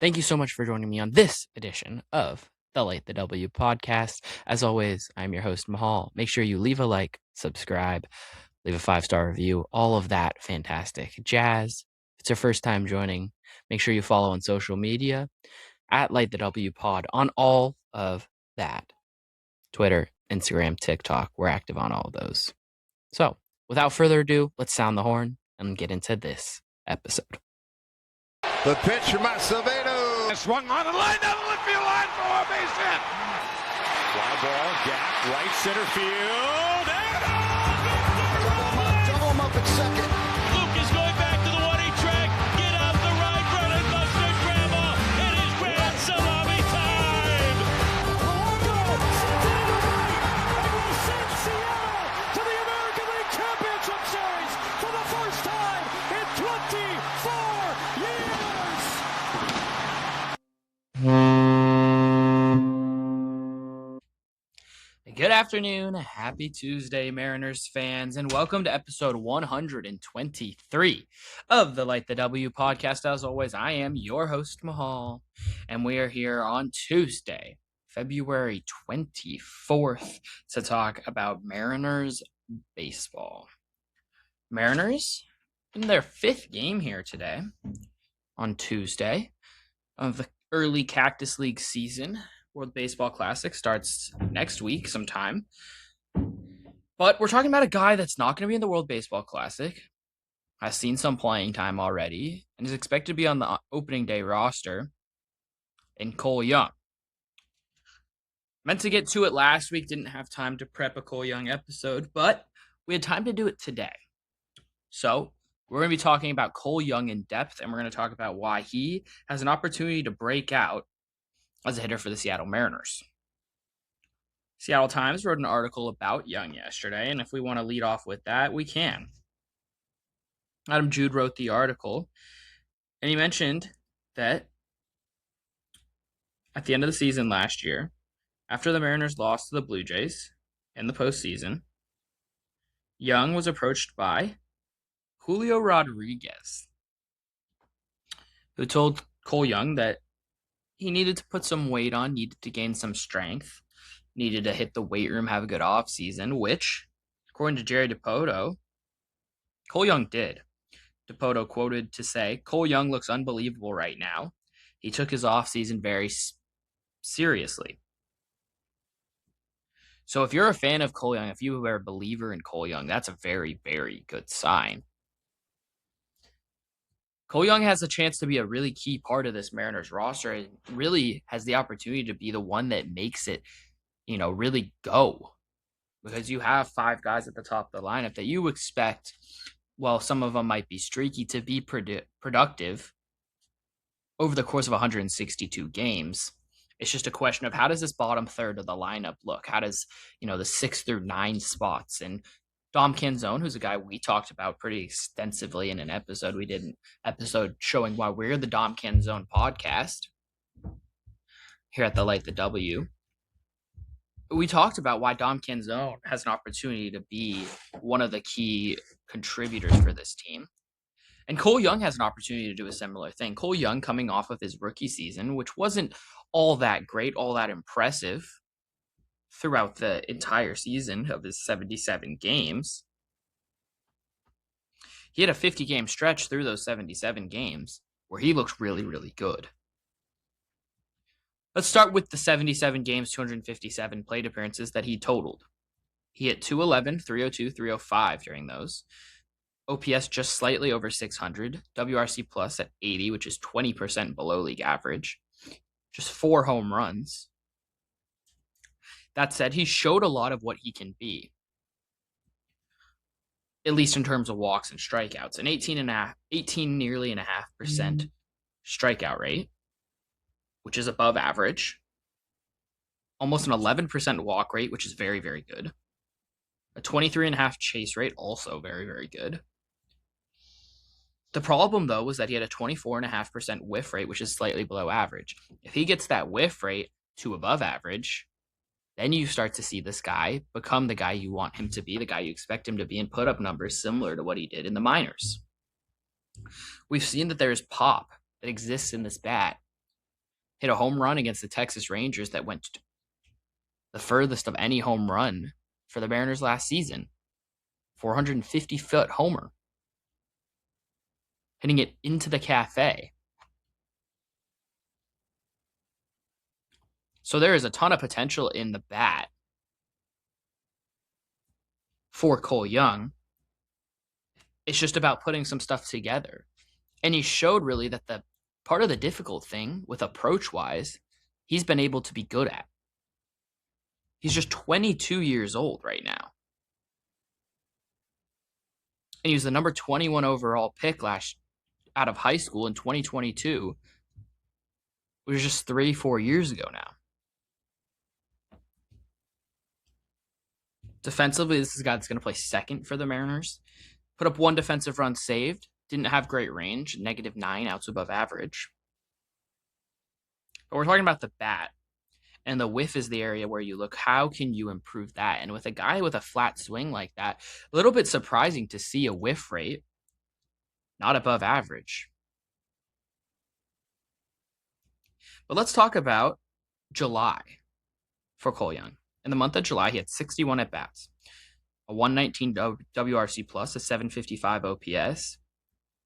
Thank you so much for joining me on this edition of the Late the W podcast. As always, I'm your host, Mahal. Make sure you leave a like, subscribe, leave a 5-star review, all of that fantastic jazz. If it's your first time joining, make sure you follow on social media at Light the W Pod on all of that. Twitter, Instagram, TikTok. We're active on all of those. So, without further ado, let's sound the horn and get into this episode. The pitch from Acevedo. Swung on the line down the left field line for a base hit. Fly ball, gap, right center field. Double him up at second. Luke is going back to the 1-8 track. Get out the right, running Buster Grandma. It is grand salami time. And will send Seattle to the American League Championship Series for the first time in 24 years. Good afternoon, happy Tuesday, Mariners fans, and welcome to episode 123 of the Light the W podcast. As always, I am your host, Mahal, and we are here on Tuesday, February 24th, to talk about Mariners baseball. Mariners in their 5th game here today, on Tuesday, of the early Cactus League season. World Baseball Classic starts next week sometime. But we're talking about a guy that's not going to be in the World Baseball Classic, has seen some playing time already, and is expected to be on the opening day roster in Cole Young. Meant to get to it last week, didn't have time to prep a Cole Young episode, but we had time to do it today. So we're going to be talking about Cole Young in depth, and we're going to talk about why he has an opportunity to break out as a hitter for the Seattle Mariners. Seattle Times wrote an article about Young yesterday, and if we want to lead off with that, we can. Adam Jude wrote the article, and he mentioned that at the end of the season last year, after the Mariners lost to the Blue Jays in the postseason, Young was approached by Julio Rodriguez, who told Cole Young that he needed to put some weight on, needed to gain some strength, needed to hit the weight room, have a good offseason, which, according to Jerry Dipoto, Cole Young did. Dipoto quoted to say, "Cole Young looks unbelievable right now. He took his offseason very seriously." So if you're a fan of Cole Young, if you are a believer in Cole Young, that's a very, very good sign. Cole Young has a chance to be a really key part of this Mariners roster and really has the opportunity to be the one that makes it, really go. Because you have 5 guys at the top of the lineup that you expect, well, some of them might be streaky, to be productive over the course of 162 games. It's just a question of how does this bottom third of the lineup look? How does, the 6 through 9 spots? And Dom Canzone, who's a guy we talked about pretty extensively in an episode. We did an episode showing why we're the Dom Canzone podcast here at the Light the W. We talked about why Dom Canzone has an opportunity to be one of the key contributors for this team. And Cole Young has an opportunity to do a similar thing. Cole Young coming off of his rookie season, which wasn't all that great, all that impressive throughout the entire season of his 77 games. He had a 50-game stretch through those 77 games where he looked really, really good. Let's start with the 77 games, 257 plate appearances that he totaled. He hit 211, 302, 305 during those. OPS just slightly over 600. WRC plus at 80, which is 20% below league average. Just 4 home runs. That said, he showed a lot of what he can be, at least in terms of walks and strikeouts. An 18.5% strikeout rate, which is above average. Almost an 11% walk rate, which is very, very good. A 23.5 chase rate, also very, very good. The problem, though, was that he had a 24.5% whiff rate, which is slightly below average. If he gets that whiff rate to above average, then you start to see this guy become the guy you want him to be, the guy you expect him to be, and put up numbers similar to what he did in the minors. We've seen that there's pop that exists in this bat hit a home run against the Texas Rangers that went the furthest of any home run for the Mariners last season. 450-foot homer. Hitting it into the cafe. So there is a ton of potential in the bat for Cole Young. It's just about putting some stuff together. And he showed really that the part of the difficult thing with approach-wise, he's been able to be good at. He's just 22 years old right now. And he was the number 21 overall pick out of high school in 2022, which was just 3-4 years ago now. Defensively, this is a guy that's going to play second for the Mariners. Put up one defensive run saved. Didn't have great range. -9 outs above average. But we're talking about the bat. And the whiff is the area where you look, how can you improve that? And with a guy with a flat swing like that, a little bit surprising to see a whiff rate not above average. But let's talk about July for Cole Young. In the month of July, he had 61 at-bats, a 119 WRC+, a 755 OPS,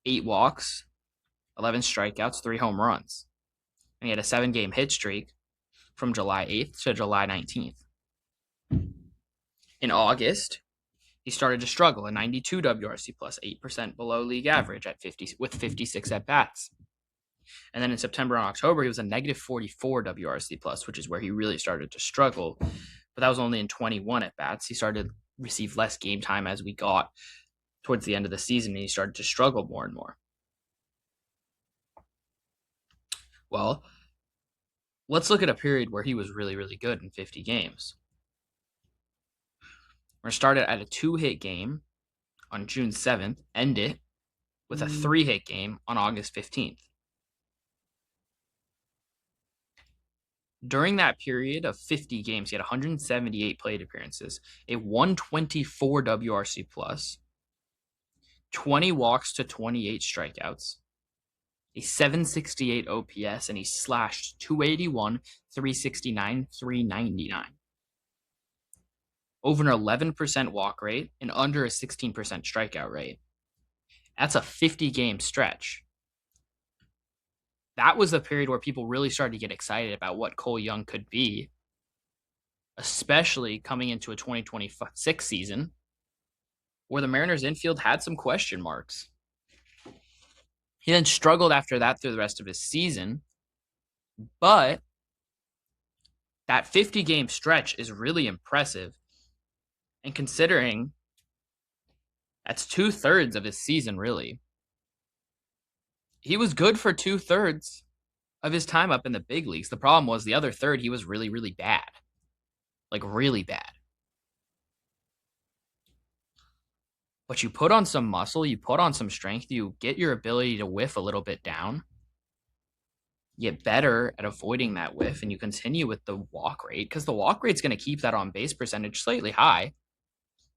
8 walks, 11 strikeouts, 3 home runs. And he had a 7-game hit streak from July 8th to July 19th. In August, he started to struggle, a 92 WRC+, 8% below league average with 56 at-bats. And then in September and October, he was a -44 WRC+, which is where he really started to struggle. But that was only in 21 at-bats. He started to receive less game time as we got towards the end of the season, and he started to struggle more and more. Well, let's look at a period where he was really, really good in 50 games. We're going to start it at a 2-hit game on June 7th, end it with a 3-hit game on August 15th. During that period of 50 games, he had 178 plate appearances, a 124 WRC+, 20 walks to 28 strikeouts, a 768 OPS, and he slashed 281, 369, 399. Over an 11% walk rate and under a 16% strikeout rate. That's a 50-game stretch. That was the period where people really started to get excited about what Cole Young could be, especially coming into a 2026 season where the Mariners infield had some question marks. He then struggled after that through the rest of his season, but that 50-game stretch is really impressive. And considering that's 2/3 of his season, really. He was good for 2/3 of his time up in the big leagues. The problem was the other third, he was really, really bad. Like, really bad. But you put on some muscle, you put on some strength, you get your ability to whiff a little bit down, you get better at avoiding that whiff, and you continue with the walk rate, because the walk rate's going to keep that on-base percentage slightly high.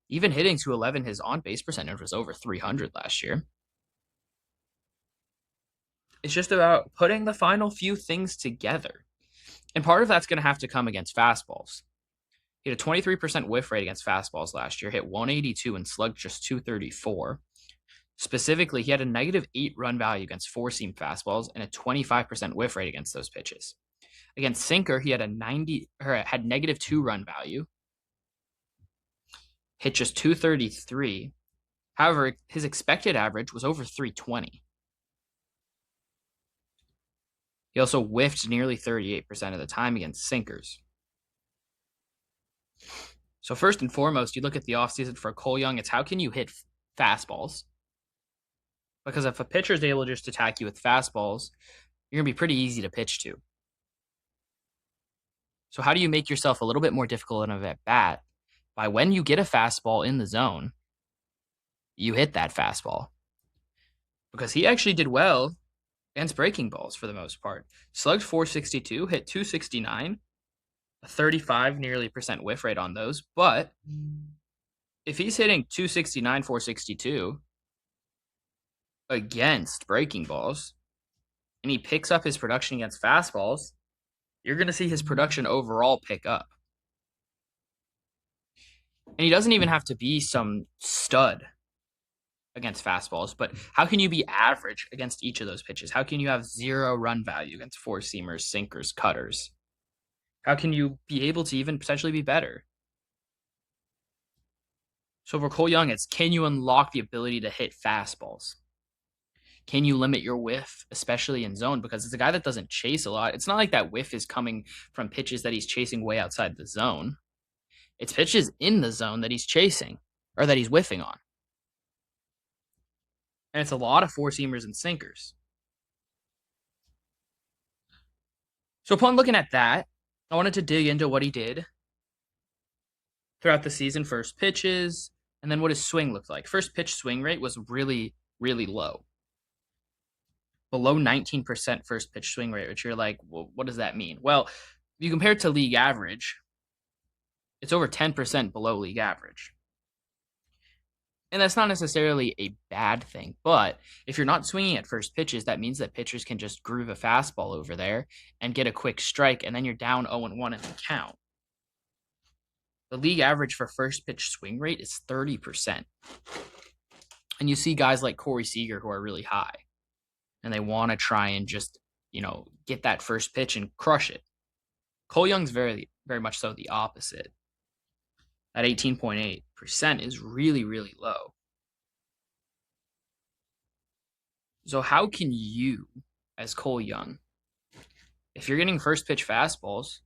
Even hitting 211, his on-base percentage was over 300 last year. It's just about putting the final few things together. And part of that's going to have to come against fastballs. He had a 23% whiff rate against fastballs last year, hit 182 and slugged just 234. Specifically, he had a -8 run value against four-seam fastballs and a 25% whiff rate against those pitches. Against sinker, he had had -2 run value, hit just 233. However, his expected average was over 320. He also whiffed nearly 38% of the time against sinkers. So first and foremost, you look at the offseason for Cole Young, it's how can you hit fastballs? Because if a pitcher is able to just attack you with fastballs, you're going to be pretty easy to pitch to. So how do you make yourself a little bit more difficult of at bat? By when you get a fastball in the zone, you hit that fastball. Because he actually did well against breaking balls for the most part. Slugged 462, hit 269, a 35 nearly percent whiff rate on those. But if he's hitting 269, 462 against breaking balls, and he picks up his production against fastballs, you're going to see his production overall pick up. And he doesn't even have to be some stud against fastballs, but how can you be average against each of those pitches? How can you have 0 run value against four-seamers, sinkers, cutters? How can you be able to even potentially be better? So for Cole Young, it's can you unlock the ability to hit fastballs? Can you limit your whiff, especially in zone? Because it's a guy that doesn't chase a lot. It's not like that whiff is coming from pitches that he's chasing way outside the zone. It's pitches in the zone that he's chasing or that he's whiffing on. And it's a lot of four-seamers and sinkers. So upon looking at that, I wanted to dig into what he did throughout the season, first pitches, and then what his swing looked like. First pitch swing rate was really, really low. Below 19% first pitch swing rate, which you're like, well, what does that mean? Well, if you compare it to league average, it's over 10% below league average. And that's not necessarily a bad thing, but if you're not swinging at first pitches, that means that pitchers can just groove a fastball over there and get a quick strike, and then you're down 0-1 in the count. The league average for first pitch swing rate is 30%. And you see guys like Corey Seager who are really high, and they want to try and just, get that first pitch and crush it. Cole Young's very, very much so the opposite. At 18.8% is really, really low. So how can you, as Cole Young, if you're getting first pitch fastballs,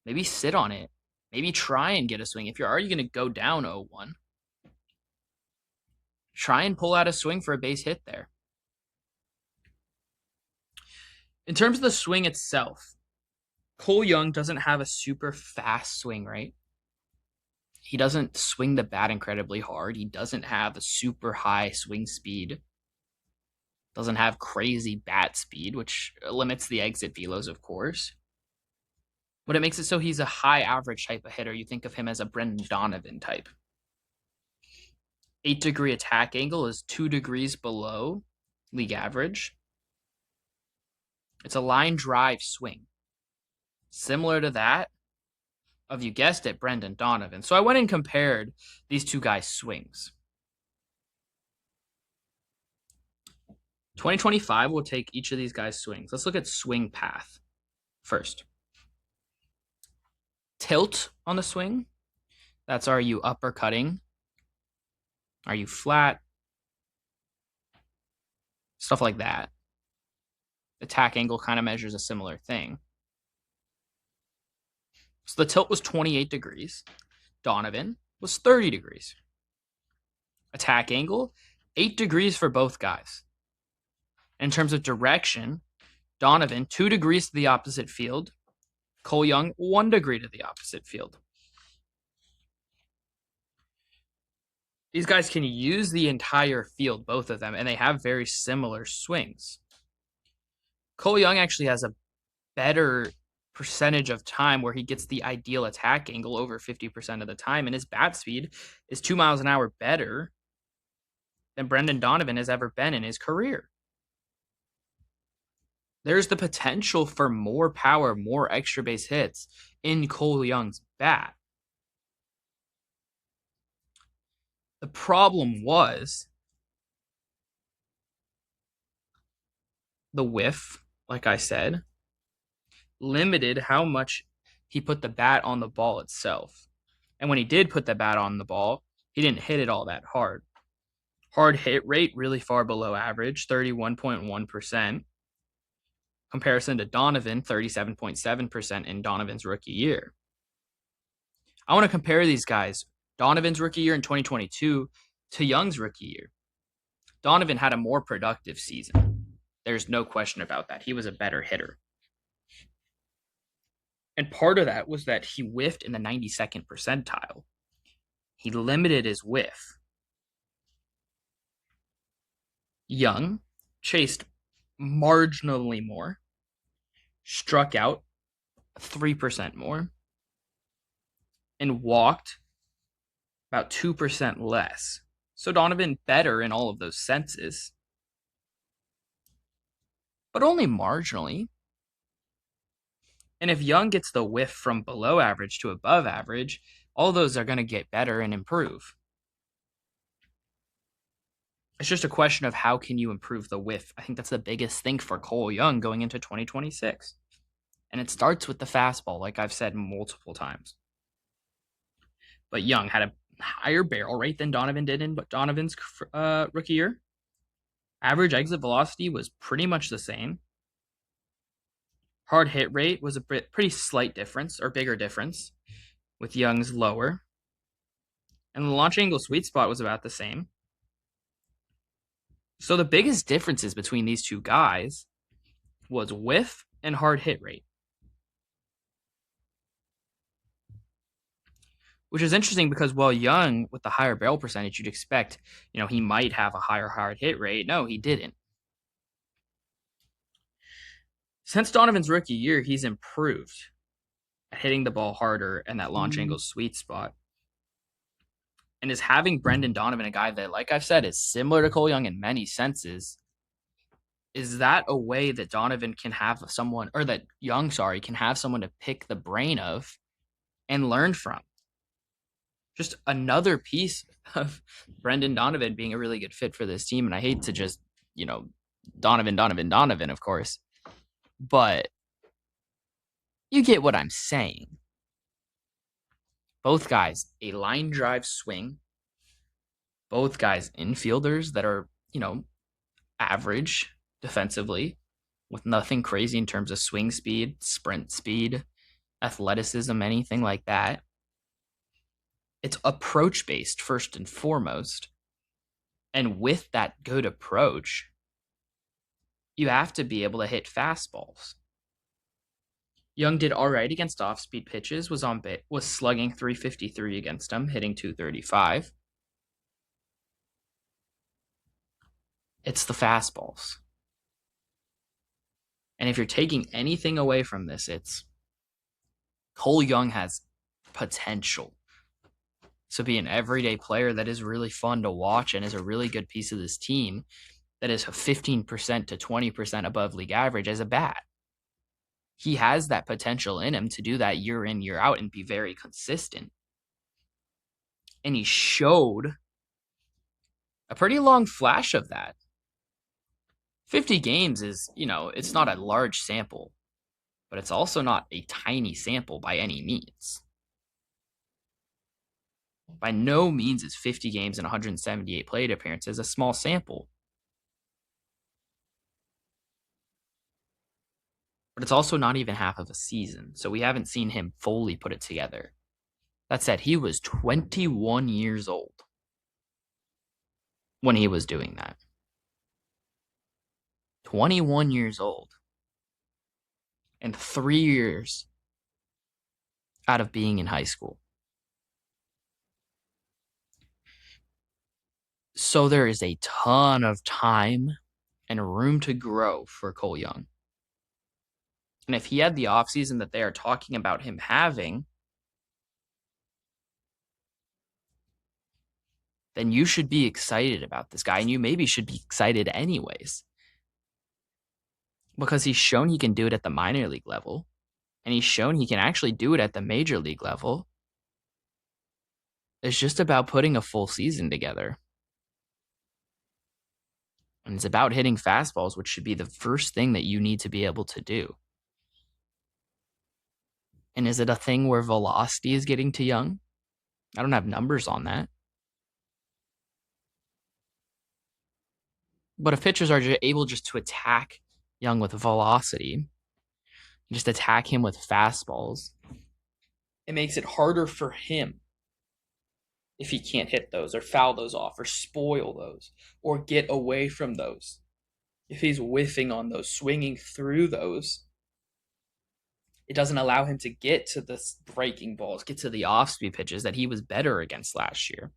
maybe sit on it. Maybe try and get a swing. If you're already going to go down 0-1, try and pull out a swing for a base hit there. In terms of the swing itself, Cole Young doesn't have a super fast swing, right? He doesn't swing the bat incredibly hard. He doesn't have a super high swing speed. Doesn't have crazy bat speed, which limits the exit velos, of course. But it makes it so he's a high average type of hitter. You think of him as a Brendan Donovan type. 8-degree attack angle is 2 degrees below league average. It's a line drive swing. Similar to that of, you guessed it, Brendan Donovan. So I went and compared these two guys' swings. 2025, we'll take each of these guys' swings. Let's look at swing path first. Tilt on the swing. That's, are you uppercutting? Are you flat? Stuff like that. Attack angle kind of measures a similar thing. So the tilt was 28 degrees. Donovan was 30 degrees. Attack angle, 8 degrees for both guys. In terms of direction, Donovan, 2 degrees to the opposite field. Cole Young, 1 degree to the opposite field. These guys can use the entire field, both of them, and they have very similar swings. Cole Young actually has a better percentage of time where he gets the ideal attack angle over 50% of the time, and his bat speed is 2 miles an hour better than Brendan Donovan has ever been in his career. There's the potential for more power, more extra base hits in Cole Young's bat. The problem was the whiff, like I said, limited how much he put the bat on the ball itself. And when he did put the bat on the ball, he didn't hit it all that hard. Hard hit rate, really far below average, 31.1%. Comparison to Donovan, 37.7% in Donovan's rookie year. I want to compare these guys, Donovan's rookie year in 2022 to Young's rookie year. Donovan had a more productive season. There's no question about that. He was a better hitter. And part of that was that he whiffed in the 92nd percentile. He limited his whiff. Young chased marginally more, struck out 3% more, and walked about 2% less. So Donovan better in all of those senses, but only marginally. And if Young gets the whiff from below average to above average, all those are going to get better and improve. It's just a question of how can you improve the whiff. I think that's the biggest thing for Cole Young going into 2026. And it starts with the fastball, like I've said multiple times. But Young had a higher barrel rate than Donovan did in Donovan's rookie year. Average exit velocity was pretty much the same. Hard hit rate was a pretty slight difference, or bigger difference, with Young's lower. And the launch angle sweet spot was about the same. So the biggest differences between these two guys was whiff and hard hit rate. Which is interesting because while Young, with the higher barrel percentage, you'd expect, he might have a higher hard hit rate. No, he didn't. Since Donovan's rookie year, he's improved at hitting the ball harder and that launch angle sweet spot. And is having Brendan Donovan, a guy that, like I've said, is similar to Cole Young in many senses, is that a way that Donovan can have someone, or that Young, can have someone to pick the brain of and learn from? Just another piece of Brendan Donovan being a really good fit for this team. And I hate to just, Donovan, of course. But you get what I'm saying. Both guys, a line drive swing. Both guys, infielders that are, average defensively with nothing crazy in terms of swing speed, sprint speed, athleticism, anything like that. It's approach-based first and foremost. And with that good approach, you have to be able to hit fastballs. Young did all right against off-speed pitches, was slugging 353 against them, hitting 235. It's the fastballs. And if you're taking anything away from this, it's Cole Young has potential to be an everyday player that is really fun to watch and is a really good piece of this team that is 15% to 20% above league average as a bat. He has that potential in him to do that year in, year out and be very consistent. And he showed a pretty long flash of that. 50 games is, it's not a large sample, but it's also not a tiny sample by any means. By no means is 50 games and 178 plate appearances a small sample. But it's also not even half of a season, so we haven't seen him fully put it together. That said, he was 21 years old when he was doing that. 21 years old. And 3 years out of being in high school. So there is a ton of time and room to grow for Cole Young. And if he had the offseason that they are talking about him having, then you should be excited about this guy. And you maybe should be excited anyways. Because he's shown he can do it at the minor league level. And he's shown he can actually do it at the major league level. It's just about putting a full season together. And it's about hitting fastballs, which should be the first thing that you need to be able to do. And is it a thing where velocity is getting to Young? I don't have numbers on that. But if pitchers are able just to attack Young with velocity, just attack him with fastballs, it makes it harder for him if he can't hit those or foul those off or spoil those or get away from those. If he's whiffing on those, swinging through those, it doesn't allow him to get to the breaking balls, get to the off-speed pitches that he was better against last year.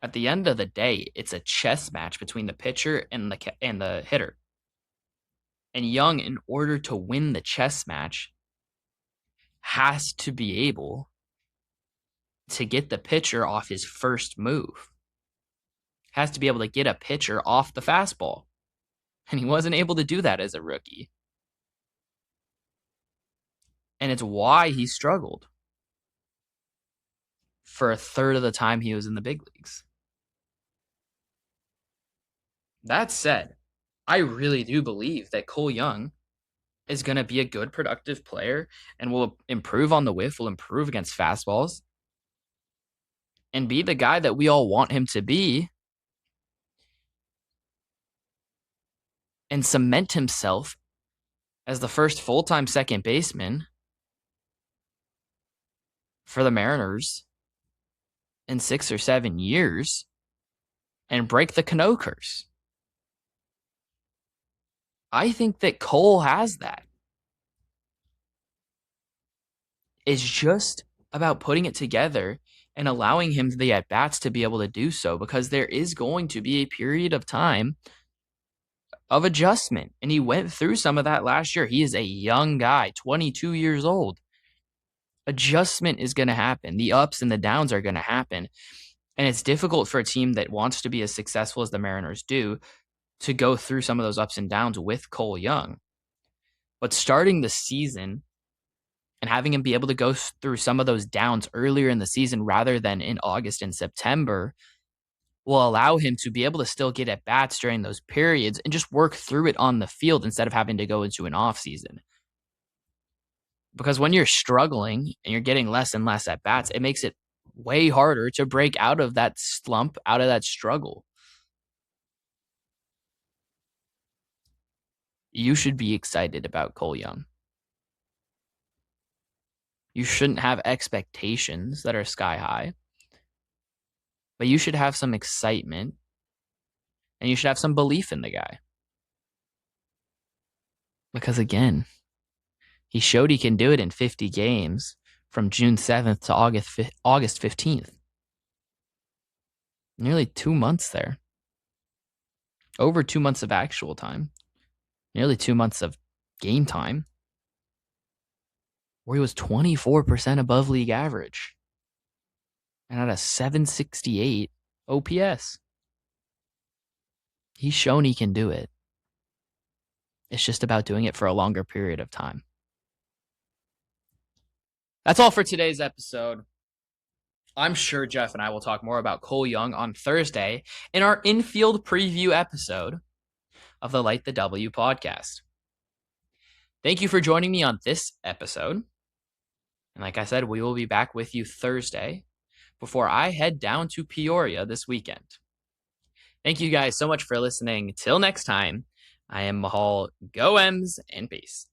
At the end of the day, it's a chess match between the pitcher and the hitter. And Young, in order to win the chess match, has to be able to get the pitcher off his first move. Has to be able to get a pitcher off the fastball. And he wasn't able to do that as a rookie. And it's why he struggled for a third of the time he was in the big leagues. That said, I really do believe that Cole Young is going to be a good, productive player and will improve on the whiff, will improve against fastballs, and be the guy that we all want him to be, and cement himself as the first full-time second baseman for the Mariners in 6 or 7 years and break the Cano curse. I think that Cole has that. It's just about putting it together and allowing him the at-bats to be able to do so, because there is going to be a period of time of adjustment. And he went through some of that last year. He is a young guy, 22 years old. Adjustment is going to happen. The ups and the downs are going to happen. And it's difficult for a team that wants to be as successful as the Mariners do to go through some of those ups and downs with Cole Young. But starting the season and having him be able to go through some of those downs earlier in the season rather than in August and September will allow him to be able to still get at bats during those periods and just work through it on the field instead of having to go into an off season. Because when you're struggling and you're getting less and less at bats, it makes it way harder to break out of that slump, out of that struggle. You should be excited about Cole Young. You shouldn't have expectations that are sky high, but you should have some excitement and you should have some belief in the guy. Because again, he showed he can do it in 50 games from June 7th to August 15th. Nearly 2 months there. Over 2 months of actual time. Nearly 2 months of game time. Where he was 24% above league average. And at a 768 OPS. He's shown he can do it. It's just about doing it for a longer period of time. That's all for today's episode. I'm sure Jeff and I will talk more about Cole Young on Thursday in our infield preview episode of the Light the W podcast. Thank you for joining me on this episode. And like I said, we will be back with you Thursday before I head down to Peoria this weekend. Thank you guys so much for listening. Till next time, I am Mahal. Go M's and peace.